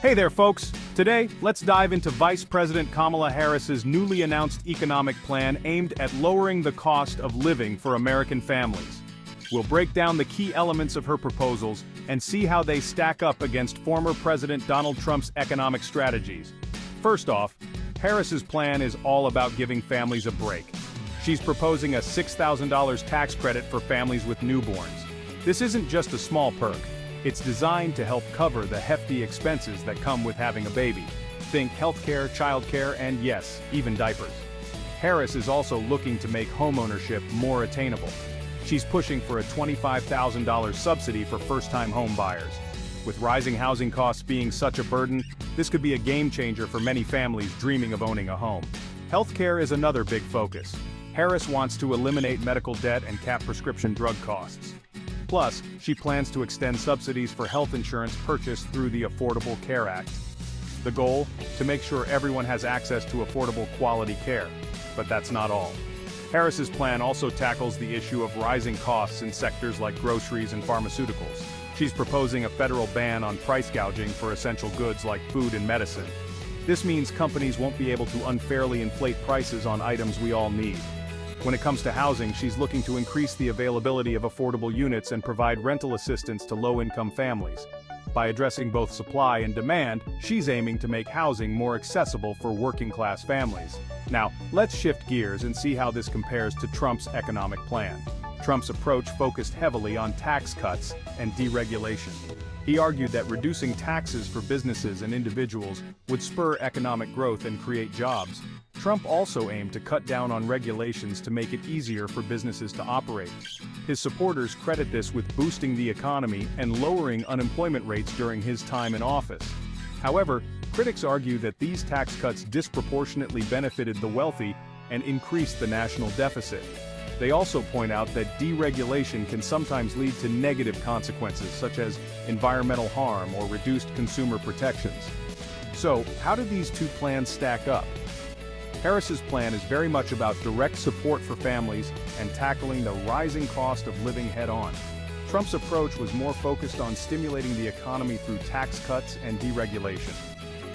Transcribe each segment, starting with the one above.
Hey there, folks! Today, let's dive into Vice President Kamala Harris's newly announced economic plan aimed at lowering the cost of living for American families. We'll break down the key elements of her proposals and see how they stack up against former President Donald Trump's economic strategies. First off, Harris's plan is all about giving families a break. She's proposing a $6,000 tax credit for families with newborns. This isn't just a small perk. It's designed to help cover the hefty expenses that come with having a baby. Think healthcare, childcare, and yes, even diapers. Harris is also looking to make homeownership more attainable. She's pushing for a $25,000 subsidy for first-time home buyers. With rising housing costs being such a burden, this could be a game changer for many families dreaming of owning a home. Healthcare is another big focus. Harris wants to eliminate medical debt and cap prescription drug costs. Plus, she plans to extend subsidies for health insurance purchased through the Affordable Care Act. The goal? To make sure everyone has access to affordable quality care. But that's not all. Harris's plan also tackles the issue of rising costs in sectors like groceries and pharmaceuticals. She's proposing a federal ban on price gouging for essential goods like food and medicine. This means companies won't be able to unfairly inflate prices on items we all need. When it comes to housing, she's looking to increase the availability of affordable units and provide rental assistance to low-income families. By addressing both supply and demand, she's aiming to make housing more accessible for working-class families. Now, let's shift gears and see how this compares to Trump's economic plan. Trump's approach focused heavily on tax cuts and deregulation. He argued that reducing taxes for businesses and individuals would spur economic growth and create jobs. Trump also aimed to cut down on regulations to make it easier for businesses to operate. His supporters credit this with boosting the economy and lowering unemployment rates during his time in office. However, critics argue that these tax cuts disproportionately benefited the wealthy and increased the national deficit. They also point out that deregulation can sometimes lead to negative consequences such as environmental harm or reduced consumer protections. So, how do these two plans stack up? Harris's plan is very much about direct support for families and tackling the rising cost of living head-on. Trump's approach was more focused on stimulating the economy through tax cuts and deregulation.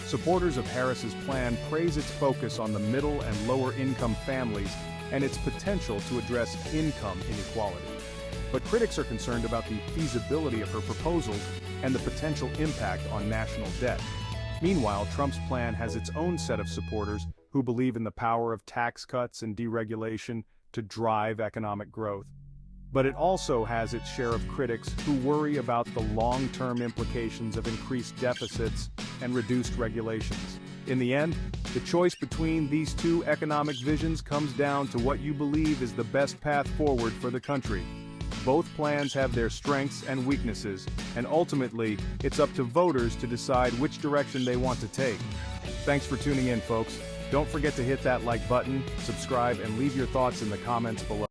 Supporters of Harris's plan praise its focus on the middle and lower-income families and its potential to address income inequality. But critics are concerned about the feasibility of her proposals and the potential impact on national debt. Meanwhile, Trump's plan has its own set of supporters who believe in the power of tax cuts and deregulation to drive economic growth. But it also has its share of critics who worry about the long-term implications of increased deficits and reduced regulations. In the end, the choice between these two economic visions comes down to what you believe is the best path forward for the country. Both plans have their strengths and weaknesses, and ultimately, it's up to voters to decide which direction they want to take. Thanks for tuning in, folks. Don't forget to hit that like button, subscribe, and leave your thoughts in the comments below.